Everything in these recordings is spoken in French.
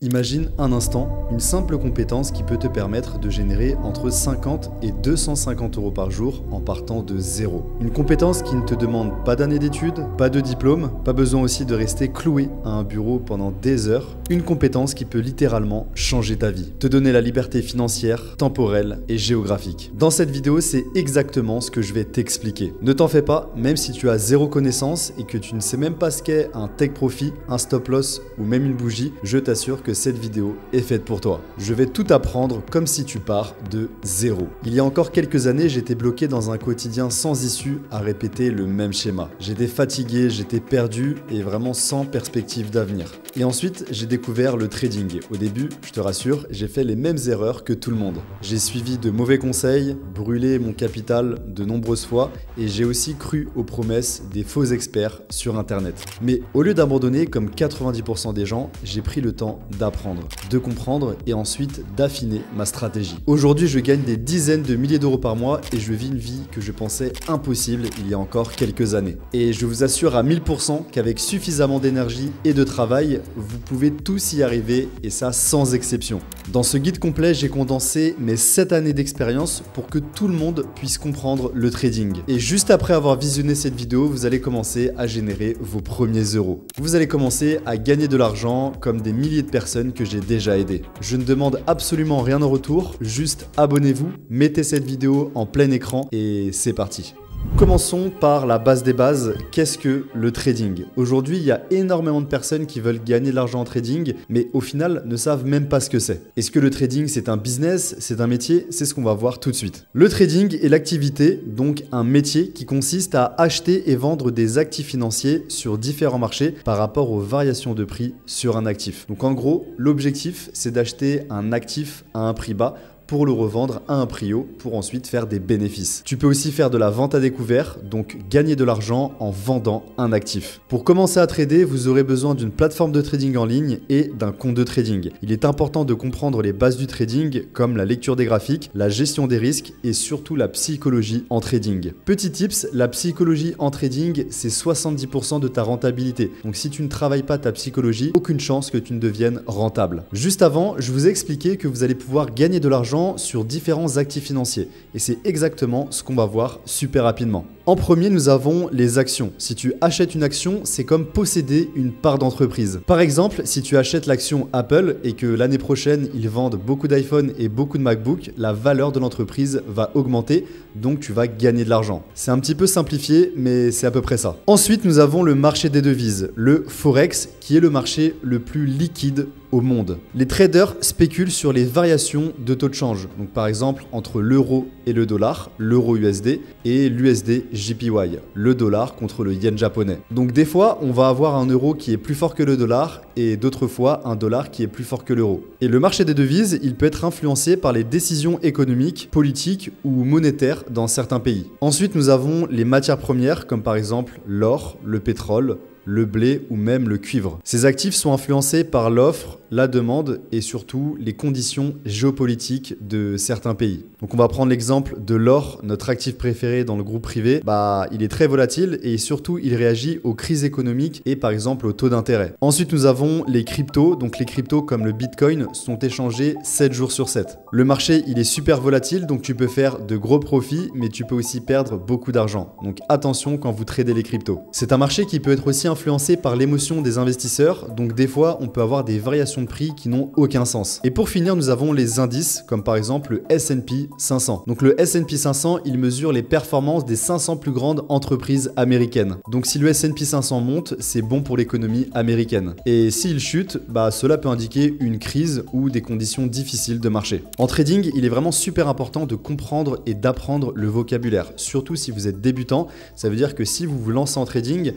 Imagine un instant une simple compétence qui peut te permettre de générer entre 50 et 250 euros par jour en partant de zéro. Une compétence qui ne te demande pas d'année d'études, pas de diplôme, pas besoin aussi de rester cloué à un bureau pendant des heures. Une compétence qui peut littéralement changer ta vie, te donner la liberté financière, temporelle et géographique. Dans cette vidéo, c'est exactement ce que je vais t'expliquer. Ne t'en fais pas, même si tu as zéro connaissance et que tu ne sais même pas ce qu'est un take profit, un stop loss ou même une bougie, je t'assure que cette vidéo est faite pour toi. Je vais tout apprendre comme si tu pars de zéro. Il y a encore quelques années, j'étais bloqué dans un quotidien sans issue à répéter le même schéma. J'étais fatigué, j'étais perdu et vraiment sans perspective d'avenir. Et ensuite, j'ai découvert le trading. Au début, je te rassure, j'ai fait les mêmes erreurs que tout le monde. J'ai suivi de mauvais conseils, brûlé mon capital de nombreuses fois et j'ai aussi cru aux promesses des faux experts sur Internet. Mais au lieu d'abandonner comme 90% des gens, j'ai pris le temps d'apprendre, de comprendre et ensuite d'affiner ma stratégie. Aujourd'hui, je gagne des dizaines de milliers d'euros par mois et je vis une vie que je pensais impossible il y a encore quelques années. Et je vous assure à 1000% qu'avec suffisamment d'énergie et de travail, vous pouvez tous y arriver et ça sans exception. Dans ce guide complet, j'ai condensé mes 7 années d'expérience pour que tout le monde puisse comprendre le trading. Et juste après avoir visionné cette vidéo, vous allez commencer à générer vos premiers euros. Vous allez commencer à gagner de l'argent comme des milliers de personnes que j'ai déjà aidées. Je ne demande absolument rien en retour, juste abonnez-vous, mettez cette vidéo en plein écran et c'est parti. Commençons par la base des bases, qu'est-ce que le trading? Aujourd'hui, il y a énormément de personnes qui veulent gagner de l'argent en trading, mais au final ne savent même pas ce que c'est. Est-ce que le trading c'est un business, c'est un métier? C'est ce qu'on va voir tout de suite. Le trading est l'activité, donc un métier qui consiste à acheter et vendre des actifs financiers sur différents marchés par rapport aux variations de prix sur un actif. Donc en gros, l'objectif c'est d'acheter un actif à un prix bas pour le revendre à un prix haut pour ensuite faire des bénéfices. Tu peux aussi faire de la vente à découvert, donc gagner de l'argent en vendant un actif. Pour commencer à trader, vous aurez besoin d'une plateforme de trading en ligne et d'un compte de trading. Il est important de comprendre les bases du trading comme la lecture des graphiques, la gestion des risques et surtout la psychologie en trading. Petit tips, la psychologie en trading, c'est 70% de ta rentabilité. Donc si tu ne travailles pas ta psychologie, aucune chance que tu ne deviennes rentable. Juste avant, je vous ai expliqué que vous allez pouvoir gagner de l'argent sur différents actifs financiers. Et c'est exactement ce qu'on va voir super rapidement. En premier, nous avons les actions. Si tu achètes une action, c'est comme posséder une part d'entreprise. Par exemple, si tu achètes l'action Apple et que l'année prochaine, ils vendent beaucoup d'iPhone et beaucoup de MacBook, la valeur de l'entreprise va augmenter, donc tu vas gagner de l'argent. C'est un petit peu simplifié, mais c'est à peu près ça. Ensuite, nous avons le marché des devises, le Forex, qui est le marché le plus liquide au monde. Les traders spéculent sur les variations de taux de change. Donc par exemple, entre l'euro et le dollar, l'euro USD et l'USD JPY, le dollar contre le yen japonais. Donc des fois, on va avoir un euro qui est plus fort que le dollar et d'autres fois un dollar qui est plus fort que l'euro. Et le marché des devises, il peut être influencé par les décisions économiques, politiques ou monétaires dans certains pays. Ensuite, nous avons les matières premières comme par exemple l'or, le pétrole, le blé ou même le cuivre. Ces actifs sont influencés par l'offre, la demande et surtout les conditions géopolitiques de certains pays. Donc on va prendre l'exemple de l'or, notre actif préféré dans le groupe privé. Il est très volatile et surtout il réagit aux crises économiques et par exemple aux taux d'intérêt. Ensuite nous avons les cryptos. Donc les cryptos comme le Bitcoin sont échangés 7 jours sur 7. Le marché il est super volatile donc tu peux faire de gros profits mais tu peux aussi perdre beaucoup d'argent. Donc attention quand vous tradez les cryptos. C'est un marché qui peut être aussi influencé par l'émotion des investisseurs, donc des fois on peut avoir des variations de prix qui n'ont aucun sens. Et pour finir, nous avons les indices, comme par exemple le S&P 500. Donc le S&P 500, il mesure les performances des 500 plus grandes entreprises américaines. Donc si le S&P 500 monte, c'est bon pour l'économie américaine. Et s'il chute, cela peut indiquer une crise ou des conditions difficiles de marché. En trading, il est vraiment super important de comprendre et d'apprendre le vocabulaire, surtout si vous êtes débutant. Ça veut dire que si vous vous lancez en trading,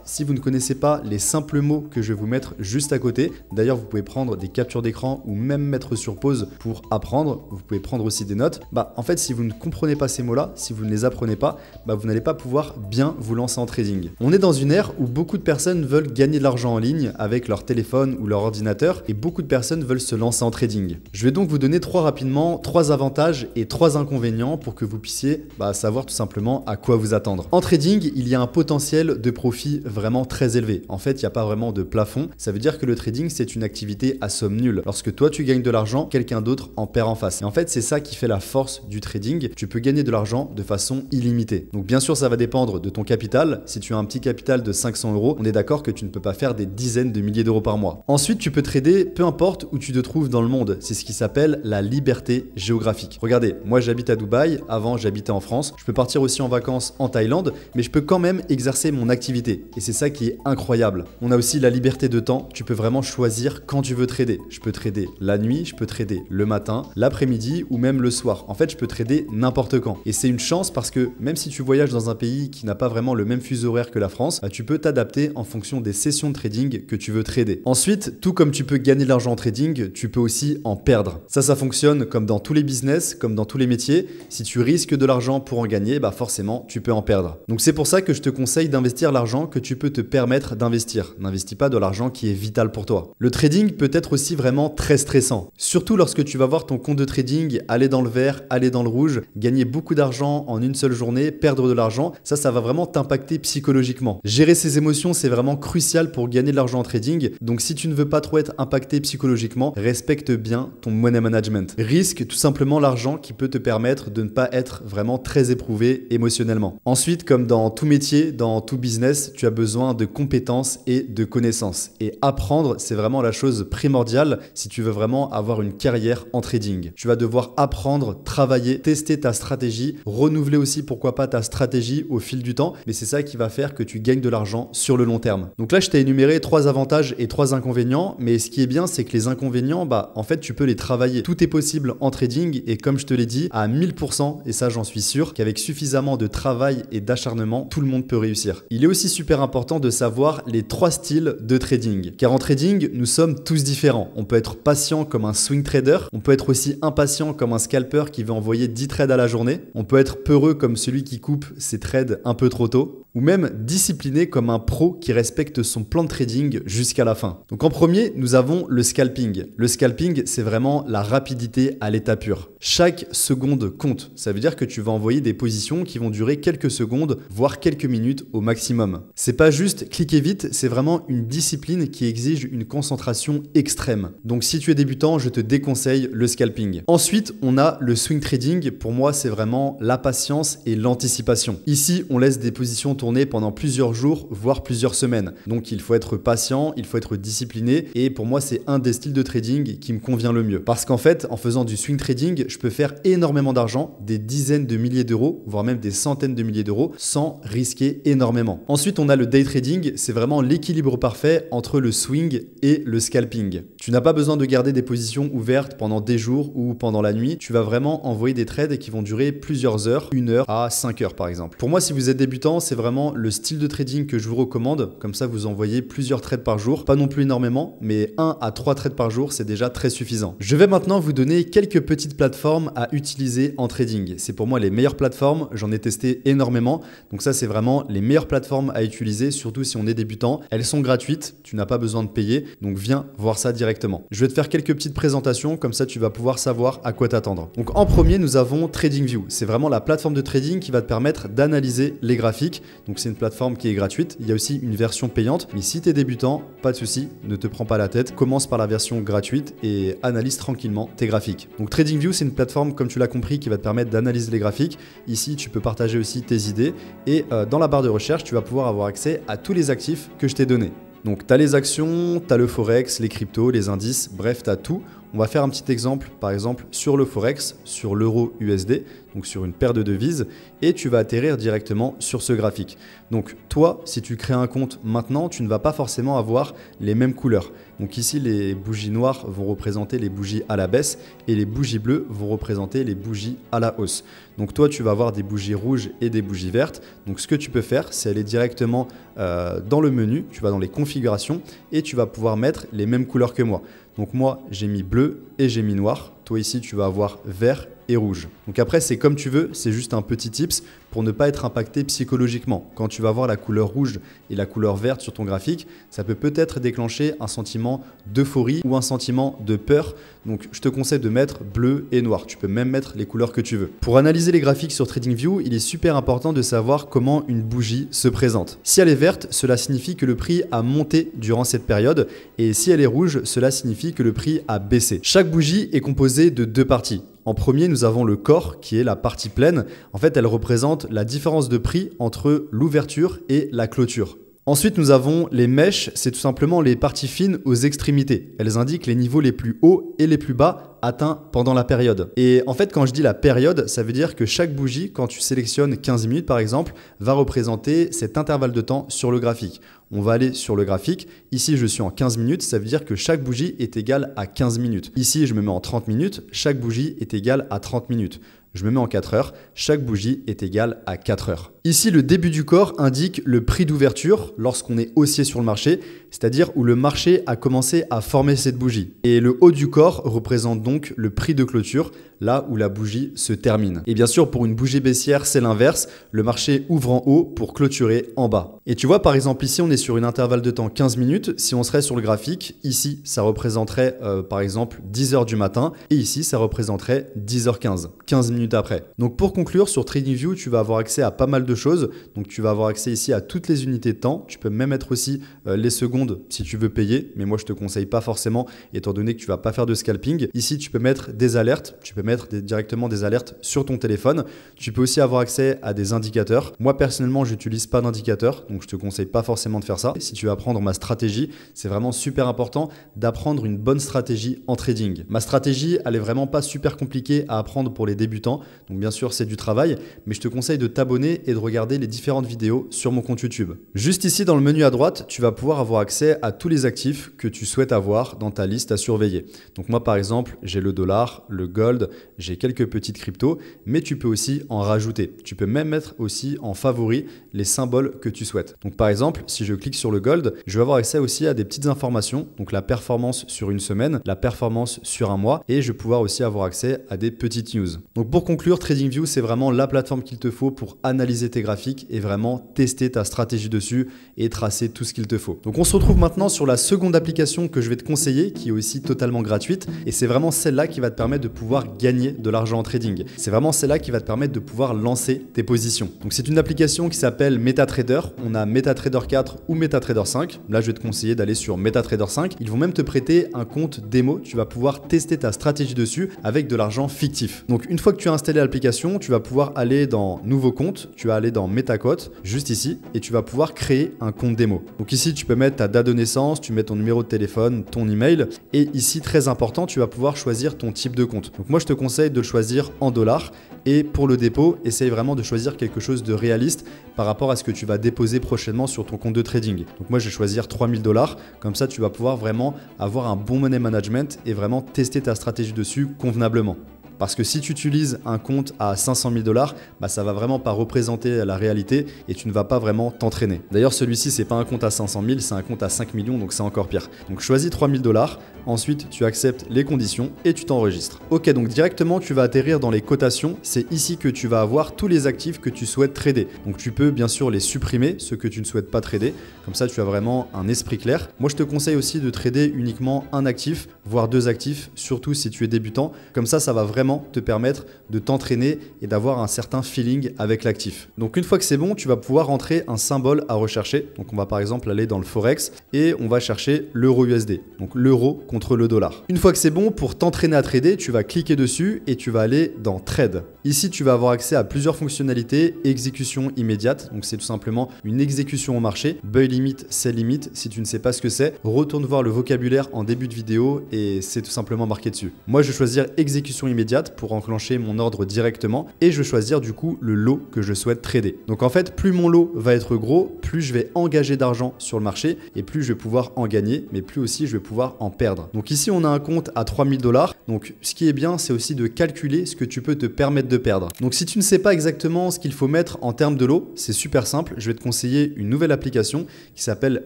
si vous ne connaissez pas les simples mots que je vais vous mettre juste à côté, d'ailleurs vous pouvez prendre des captures d'écran ou même mettre sur pause pour apprendre, vous pouvez prendre aussi des notes, en fait si vous ne comprenez pas ces mots-là, si vous ne les apprenez pas, vous n'allez pas pouvoir bien vous lancer en trading. On est dans une ère où beaucoup de personnes veulent gagner de l'argent en ligne avec leur téléphone ou leur ordinateur et beaucoup de personnes veulent se lancer en trading. Je vais donc vous donner rapidement 3 avantages et 3 inconvénients pour que vous puissiez savoir tout simplement à quoi vous attendre. En trading, il y a un potentiel de profit vraiment très élevé. En fait, il n'y a pas vraiment de plafond. Ça veut dire que le trading, c'est une activité activité à somme nulle. Lorsque toi tu gagnes de l'argent, quelqu'un d'autre en perd en face. Et en fait, c'est ça qui fait la force du trading. Tu peux gagner de l'argent de façon illimitée. Donc bien sûr, ça va dépendre de ton capital. Si tu as un petit capital de 500 euros, on est d'accord que tu ne peux pas faire des dizaines de milliers d'euros par mois. Ensuite, tu peux trader peu importe où tu te trouves dans le monde. C'est ce qui s'appelle la liberté géographique. Regardez, moi j'habite à Dubaï, avant j'habitais en France. Je peux partir aussi en vacances en Thaïlande, mais je peux quand même exercer mon activité. Et c'est ça qui est incroyable. On a aussi la liberté de temps. Tu peux vraiment choisir quand tu veux trader. Je peux trader la nuit, je peux trader le matin, l'après-midi ou même le soir. En fait, je peux trader n'importe quand. Et c'est une chance parce que même si tu voyages dans un pays qui n'a pas vraiment le même fuseau horaire que la France, tu peux t'adapter en fonction des sessions de trading que tu veux trader. Ensuite, tout comme tu peux gagner de l'argent en trading, tu peux aussi en perdre. Ça fonctionne comme dans tous les business, comme dans tous les métiers. Si tu risques de l'argent pour en gagner, bah forcément, tu peux en perdre. Donc c'est pour ça que je te conseille d'investir l'argent que tu peux te permettre d'investir. N'investis pas de l'argent qui est vital pour toi. Le trading peut être aussi vraiment très stressant. Surtout lorsque tu vas voir ton compte de trading aller dans le vert, aller dans le rouge, gagner beaucoup d'argent en une seule journée, perdre de l'argent, ça va vraiment t'impacter psychologiquement. Gérer ces émotions, c'est vraiment crucial pour gagner de l'argent en trading. Donc si tu ne veux pas trop être impacté psychologiquement, respecte bien ton money management. Risque tout simplement l'argent qui peut te permettre de ne pas être vraiment très éprouvé émotionnellement. Ensuite, comme dans tout métier, dans tout business, tu as besoin de compétences et de connaissances. Et apprendre, c'est vraiment la chose primordiale si tu veux vraiment avoir une carrière en trading. Tu vas devoir apprendre, travailler, tester ta stratégie, renouveler aussi pourquoi pas ta stratégie au fil du temps, mais c'est ça qui va faire que tu gagnes de l'argent sur le long terme. Donc là, je t'ai énuméré 3 avantages et 3 inconvénients, mais ce qui est bien, c'est que les inconvénients, en fait, tu peux les travailler. Tout est possible en trading et comme je te l'ai dit, à 1000%, et ça j'en suis sûr, qu'avec suffisamment de travail et d'acharnement, tout le monde peut réussir. Il est aussi super important de savoir les 3 styles de trading. Car en trading, nous sommes tous différents. On peut être patient comme un swing trader, on peut être aussi impatient comme un scalper qui veut envoyer 10 trades à la journée, on peut être peureux comme celui qui coupe ses trades un peu trop tôt, ou même discipliné comme un pro qui respecte son plan de trading jusqu'à la fin. Donc en premier, nous avons le scalping. Le scalping, c'est vraiment la rapidité à l'état pur. Chaque seconde compte. Ça veut dire que tu vas envoyer des positions qui vont durer quelques secondes, voire quelques minutes au maximum. C'est pas juste cliquer vite, c'est vraiment une discipline qui exige une concentration extrême. Donc si tu es débutant, je te déconseille le scalping. Ensuite, on a le swing trading. Pour moi, c'est vraiment la patience et l'anticipation. Ici, on laisse des positions tourner pendant plusieurs jours, voire plusieurs semaines. Donc il faut être patient, il faut être discipliné et pour moi c'est un des styles de trading qui me convient le mieux. Parce qu'en fait, en faisant du swing trading, je peux faire énormément d'argent, des dizaines de milliers d'euros, voire même des centaines de milliers d'euros sans risquer énormément. Ensuite, on a le day trading, c'est vraiment l'équilibre parfait entre le swing et le scalping. Tu n'as pas besoin de garder des positions ouvertes pendant des jours ou pendant la nuit, tu vas vraiment envoyer des trades qui vont durer plusieurs heures, 1 heure à 5 heures par exemple. Pour moi, si vous êtes débutant, c'est vraiment le style de trading que je vous recommande. Comme ça, vous envoyez plusieurs trades par jour. Pas non plus énormément, mais 1 à 3 trades par jour, c'est déjà très suffisant. Je vais maintenant vous donner quelques petites plateformes à utiliser en trading. C'est pour moi les meilleures plateformes. J'en ai testé énormément. Donc ça, c'est vraiment les meilleures plateformes à utiliser, surtout si on est débutant. Elles sont gratuites. Tu n'as pas besoin de payer. Donc viens voir ça directement. Je vais te faire quelques petites présentations. Comme ça, tu vas pouvoir savoir à quoi t'attendre. Donc en premier, nous avons TradingView. C'est vraiment la plateforme de trading qui va te permettre d'analyser les graphiques. Donc c'est une plateforme qui est gratuite. Il y a aussi une version payante. Mais si tu es débutant, pas de souci, ne te prends pas la tête. Commence par la version gratuite et analyse tranquillement tes graphiques. Donc TradingView, c'est une plateforme, comme tu l'as compris, qui va te permettre d'analyser les graphiques. Ici, tu peux partager aussi tes idées. Et dans la barre de recherche, tu vas pouvoir avoir accès à tous les actifs que je t'ai donnés. Donc tu as les actions, tu as le Forex, les cryptos, les indices, bref, tu as tout. On va faire un petit exemple, par exemple, sur le Forex, sur l'euro USD, donc sur une paire de devises, et tu vas atterrir directement sur ce graphique. Donc toi, si tu crées un compte maintenant, tu ne vas pas forcément avoir les mêmes couleurs. Donc ici, les bougies noires vont représenter les bougies à la baisse et les bougies bleues vont représenter les bougies à la hausse. Donc toi, tu vas avoir des bougies rouges et des bougies vertes. Donc ce que tu peux faire, c'est aller directement dans le menu, tu vas dans les configurations et tu vas pouvoir mettre les mêmes couleurs que moi. Donc moi, j'ai mis bleu et j'ai mis noir. Toi ici, tu vas avoir vert et rouge. Donc après, c'est comme tu veux, c'est juste un petit tips pour ne pas être impacté psychologiquement. Quand tu vas voir la couleur rouge et la couleur verte sur ton graphique, ça peut peut-être déclencher un sentiment d'euphorie ou un sentiment de peur. Donc je te conseille de mettre bleu et noir. Tu peux même mettre les couleurs que tu veux. Pour analyser les graphiques sur TradingView, il est super important de savoir comment une bougie se présente. Si elle est verte, cela signifie que le prix a monté durant cette période, et si elle est rouge, cela signifie que le prix a baissé. Chaque bougie est composée de deux parties. En premier, nous avons le corps qui est la partie pleine. En fait, elle représente la différence de prix entre l'ouverture et la clôture. Ensuite, nous avons les mèches, c'est tout simplement les parties fines aux extrémités. Elles indiquent les niveaux les plus hauts et les plus bas atteints pendant la période. Et en fait, quand je dis la période, ça veut dire que chaque bougie, quand tu sélectionnes 15 minutes par exemple, va représenter cet intervalle de temps sur le graphique. On va aller sur le graphique. Ici, je suis en 15 minutes. Ça veut dire que chaque bougie est égale à 15 minutes. Ici, je me mets en 30 minutes. Chaque bougie est égale à 30 minutes. Je me mets en 4 heures. Chaque bougie est égale à 4 heures. Ici, le début du corps indique le prix d'ouverture lorsqu'on est haussier sur le marché, c'est-à-dire où le marché a commencé à former cette bougie. Et le haut du corps représente donc le prix de clôture, là où la bougie se termine. Et bien sûr, pour une bougie baissière, c'est l'inverse. Le marché ouvre en haut pour clôturer en bas. Et tu vois, par exemple, ici, on est sur une intervalle de temps 15 minutes. Si on serait sur le graphique, ici, ça représenterait par exemple 10 heures du matin. Et ici, ça représenterait 10h15, 15 minutes après. Donc pour conclure, sur TradingView, tu vas avoir accès à pas mal de choses. Donc tu vas avoir accès ici à toutes les unités de temps. Tu peux même mettre aussi les secondes si tu veux payer. Mais moi, je te conseille pas forcément, étant donné que tu vas pas faire de scalping. Ici, tu peux mettre des alertes. Tu peux mettre directement des alertes sur ton téléphone. Tu peux aussi avoir accès à des indicateurs. Moi, personnellement, j'utilise pas d'indicateur. Donc je te conseille pas forcément de faire ça. Si tu veux apprendre ma stratégie, c'est vraiment super important d'apprendre une bonne stratégie en trading. Ma stratégie, elle est vraiment pas super compliquée à apprendre pour les débutants. Donc bien sûr, c'est du travail, mais je te conseille de t'abonner et de regarder les différentes vidéos sur mon compte YouTube. Juste ici dans le menu à droite, tu vas pouvoir avoir accès à tous les actifs que tu souhaites avoir dans ta liste à surveiller. Donc moi par exemple, j'ai le dollar, le gold, j'ai quelques petites cryptos, mais tu peux aussi en rajouter. Tu peux même mettre aussi en favori les symboles que tu souhaites. Donc par exemple, si je clique sur le gold, je vais avoir accès aussi à des petites informations, donc la performance sur une semaine, la performance sur un mois, et je vais pouvoir aussi avoir accès à des petites news. Donc pour conclure, TradingView, c'est vraiment la plateforme qu'il te faut pour analyser tes graphiques et vraiment tester ta stratégie dessus et tracer tout ce qu'il te faut. Donc on se retrouve maintenant sur la seconde application que je vais te conseiller, qui est aussi totalement gratuite, et c'est vraiment celle-là qui va te permettre de pouvoir gagner de l'argent en trading. C'est vraiment celle-là qui va te permettre de pouvoir lancer tes positions. Donc c'est une application qui s'appelle MetaTrader. On a MetaTrader 4 ou MetaTrader 5. Là, je vais te conseiller d'aller sur MetaTrader 5. Ils vont même te prêter un compte démo. Tu vas pouvoir tester ta stratégie dessus avec de l'argent fictif. Donc une fois que tu as installé l'application, tu vas pouvoir aller dans Nouveau compte, tu vas aller dans MetaQuote, juste ici, et tu vas pouvoir créer un compte démo. Donc ici, tu peux mettre ta date de naissance, tu mets ton numéro de téléphone, ton email, et ici, très important, tu vas pouvoir choisir ton type de compte. Donc moi, je te conseille de le choisir en dollars, et pour le dépôt, essaye vraiment de choisir quelque chose de réaliste par rapport à ce que tu vas déposer prochainement sur ton compte de trading. Donc moi, je vais choisir 3000 $, comme ça, tu vas pouvoir vraiment avoir un bon money management et vraiment tester ta stratégie dessus convenablement. Parce que si tu utilises un compte à 500 000 $, bah ça va vraiment pas représenter la réalité et tu ne vas pas vraiment t'entraîner. D'ailleurs, celui-ci, c'est pas un compte à 500 000, c'est un compte à 5 millions, donc c'est encore pire. Donc choisis 3 000 $, ensuite tu acceptes les conditions et tu t'enregistres. Ok, donc directement tu vas atterrir dans les cotations. C'est ici que tu vas avoir tous les actifs que tu souhaites trader. Donc tu peux bien sûr les supprimer, ceux que tu ne souhaites pas trader. Comme ça, tu as vraiment un esprit clair. Moi, je te conseille aussi de trader uniquement un actif, voire 2 actifs, surtout si tu es débutant. Comme ça va vraiment te permettre de t'entraîner et d'avoir un certain feeling avec l'actif. Donc une fois que c'est bon, tu vas pouvoir entrer un symbole à rechercher. Donc on va par exemple aller dans le Forex et on va chercher l'euro USD. Donc l'euro contre le dollar. Une fois que c'est bon, pour t'entraîner à trader, tu vas cliquer dessus et tu vas aller dans Trade. Ici, tu vas avoir accès à plusieurs fonctionnalités. Exécution immédiate, donc c'est tout simplement une exécution au marché. Buy limit, sell limit, si tu ne sais pas ce que c'est, retourne voir le vocabulaire en début de vidéo et c'est tout simplement marqué dessus. Moi, je vais choisir exécution immédiate pour enclencher mon ordre directement et je vais choisir du coup le lot que je souhaite trader. Donc en fait, plus mon lot va être gros, plus je vais engager d'argent sur le marché et plus je vais pouvoir en gagner, mais plus aussi je vais pouvoir en perdre. Donc ici, on a un compte à 3000 $. Donc ce qui est bien, c'est aussi de calculer ce que tu peux te permettre de perdre. Donc si tu ne sais pas exactement ce qu'il faut mettre en termes de lot, c'est super simple. Je vais te conseiller une nouvelle application qui s'appelle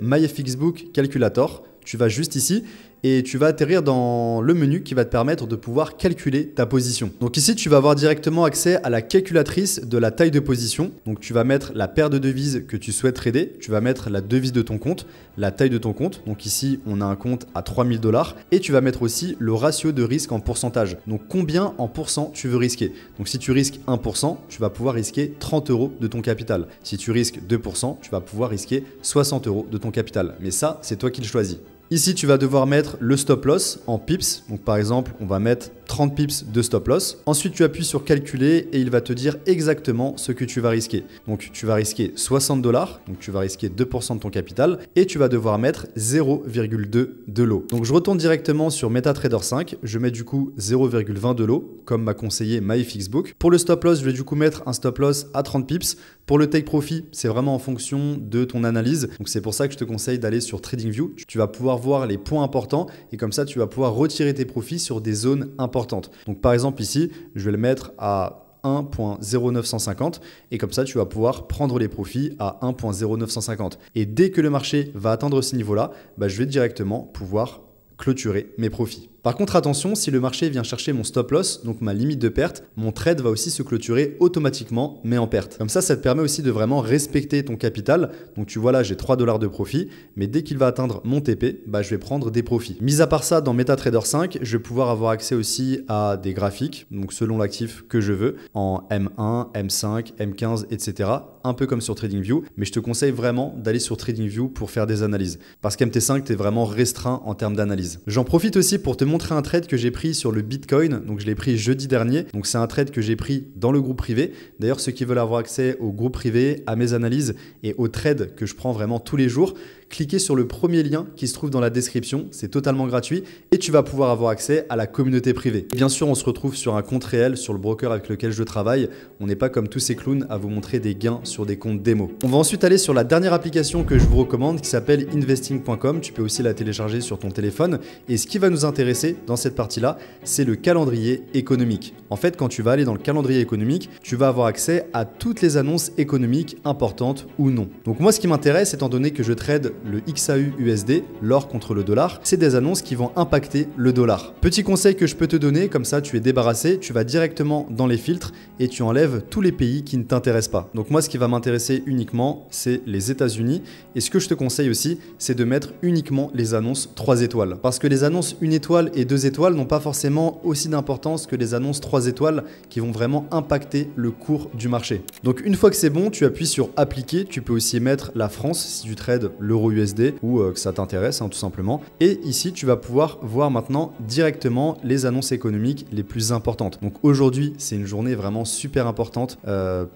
MyFXBook Calculator. Tu vas juste ici et tu vas atterrir dans le menu qui va te permettre de pouvoir calculer ta position. Donc ici, tu vas avoir directement accès à la calculatrice de la taille de position. Donc tu vas mettre la paire de devises que tu souhaites trader, tu vas mettre la devise de ton compte, la taille de ton compte. Donc ici, on a un compte à 3000 $, et tu vas mettre aussi le ratio de risque en pourcentage. Donc combien en pourcent tu veux risquer. Donc si tu risques 1%, tu vas pouvoir risquer 30 € de ton capital. Si tu risques 2%, tu vas pouvoir risquer 60 € de ton capital. Mais ça, c'est toi qui le choisis. Ici, tu vas devoir mettre le stop loss en pips. Donc par exemple, on va mettre 30 pips de stop loss. Ensuite, tu appuies sur calculer et il va te dire exactement ce que tu vas risquer. Donc tu vas risquer 60 $, donc tu vas risquer 2% de ton capital et tu vas devoir mettre 0,2 de lot. Donc je retourne directement sur MetaTrader 5, je mets du coup 0,20 de lot comme m'a conseillé MyFixBook. Pour le stop loss, je vais du coup mettre un stop loss à 30 pips. Pour le take profit, c'est vraiment en fonction de ton analyse. Donc c'est pour ça que je te conseille d'aller sur TradingView. Tu vas pouvoir voir les points importants et comme ça, tu vas pouvoir retirer tes profits sur des zones importantes. Donc par exemple ici, je vais le mettre à 1.0950 et comme ça tu vas pouvoir prendre les profits à 1.0950 et dès que le marché va atteindre ce niveau-là, je vais directement pouvoir clôturer mes profits. Par contre, attention, si le marché vient chercher mon stop loss, donc ma limite de perte, mon trade va aussi se clôturer automatiquement, mais en perte. Comme ça te permet aussi de vraiment respecter ton capital. Donc tu vois là, j'ai 3 $ de profit, mais dès qu'il va atteindre mon TP, je vais prendre des profits. Mis à part ça, dans MetaTrader 5, je vais pouvoir avoir accès aussi à des graphiques, donc selon l'actif que je veux, en M1, M5, M15, etc. Un peu comme sur TradingView, mais je te conseille vraiment d'aller sur TradingView pour faire des analyses. Parce qu'MT5, tu es vraiment restreint en termes d'analyse. J'en profite aussi pour te montrer un trade que j'ai pris sur le Bitcoin. Donc je l'ai pris jeudi dernier. Donc c'est un trade que j'ai pris dans le groupe privé. D'ailleurs, ceux qui veulent avoir accès au groupe privé, à mes analyses et aux trades que je prends vraiment tous les jours, cliquez sur le premier lien qui se trouve dans la description. C'est totalement gratuit et tu vas pouvoir avoir accès à la communauté privée. Et bien sûr, on se retrouve sur un compte réel sur le broker avec lequel je travaille. On n'est pas comme tous ces clowns à vous montrer des gains sur des comptes démo. On va ensuite aller sur la dernière application que je vous recommande qui s'appelle investing.com. Tu peux aussi la télécharger sur ton téléphone. Et ce qui va nous intéresser dans cette partie-là, c'est le calendrier économique. En fait, quand tu vas aller dans le calendrier économique, tu vas avoir accès à toutes les annonces économiques importantes ou non. Donc moi, ce qui m'intéresse, étant donné que je trade le XAU-USD, l'or contre le dollar, c'est des annonces qui vont impacter le dollar. Petit conseil que je peux te donner, comme ça tu es débarrassé, tu vas directement dans les filtres et tu enlèves tous les pays qui ne t'intéressent pas. Donc moi, ce qui va m'intéresser uniquement, c'est les États-Unis. Et ce que je te conseille aussi, c'est de mettre uniquement les annonces 3 étoiles. Parce que les annonces 1 étoile et 2 étoiles n'ont pas forcément aussi d'importance que les annonces 3 étoiles qui vont vraiment impacter le cours du marché. Donc une fois que c'est bon, tu appuies sur appliquer. Tu peux aussi mettre la France si tu trades l'euro-USD ou que ça t'intéresse tout simplement. Et ici, tu vas pouvoir voir maintenant directement les annonces économiques les plus importantes. Donc aujourd'hui, c'est une journée vraiment super importante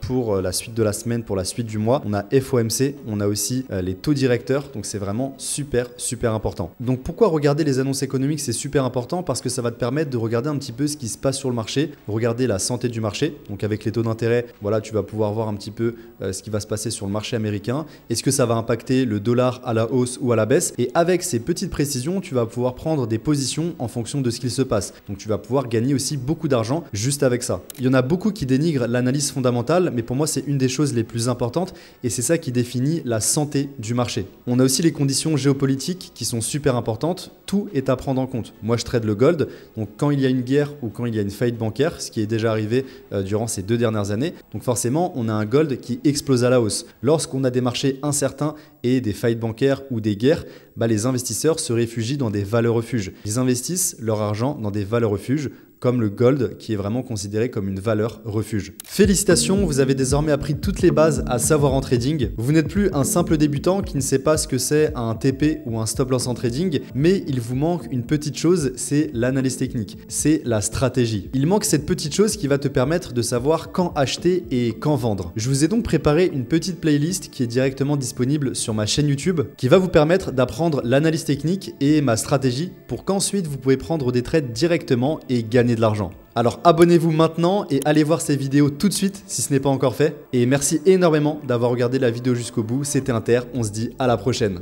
pour la suite de la semaine, pour la suite du mois. On a FOMC, on a aussi les taux directeurs. Donc c'est vraiment super important. Donc pourquoi regarder les annonces économiques, c'est super important parce que ça va te permettre de regarder un petit peu ce qui se passe sur le marché, regarder la santé du marché. Donc avec les taux d'intérêt, voilà, tu vas pouvoir voir un petit peu ce qui va se passer sur le marché américain. Est-ce que ça va impacter le dollar à la hausse ou à la baisse? Et avec ces petites précisions, tu vas pouvoir prendre des positions en fonction de ce qu'il se passe. Donc tu vas pouvoir gagner aussi beaucoup d'argent juste avec ça. Il y en a beaucoup qui dénigrent l'analyse fondamentale, mais pour moi, c'est une des choses les plus importantes et c'est ça qui définit la santé du marché. On a aussi les conditions géopolitiques qui sont super importantes. Tout est à prendre en compte. Moi, je trade le gold. Donc, quand il y a une guerre ou quand il y a une faillite bancaire, ce qui est déjà arrivé durant ces 2 dernières années, donc forcément, on a un gold qui explose à la hausse. Lorsqu'on a des marchés incertains et des faillites bancaires ou des guerres, les investisseurs se réfugient dans des valeurs refuges. Ils investissent leur argent dans des valeurs refuges comme le gold qui est vraiment considéré comme une valeur refuge. Félicitations, vous avez désormais appris toutes les bases à savoir en trading. Vous n'êtes plus un simple débutant qui ne sait pas ce que c'est un TP ou un stop loss en trading, mais il vous manque une petite chose, c'est l'analyse technique, c'est la stratégie. Il manque cette petite chose qui va te permettre de savoir quand acheter et quand vendre. Je vous ai donc préparé une petite playlist qui est directement disponible sur ma chaîne YouTube qui va vous permettre d'apprendre l'analyse technique et ma stratégie pour qu'ensuite vous pouvez prendre des trades directement et gagner de l'argent. Alors abonnez-vous maintenant et allez voir ces vidéos tout de suite si ce n'est pas encore fait. Et merci énormément d'avoir regardé la vidéo jusqu'au bout. C'était Inter, on se dit à la prochaine.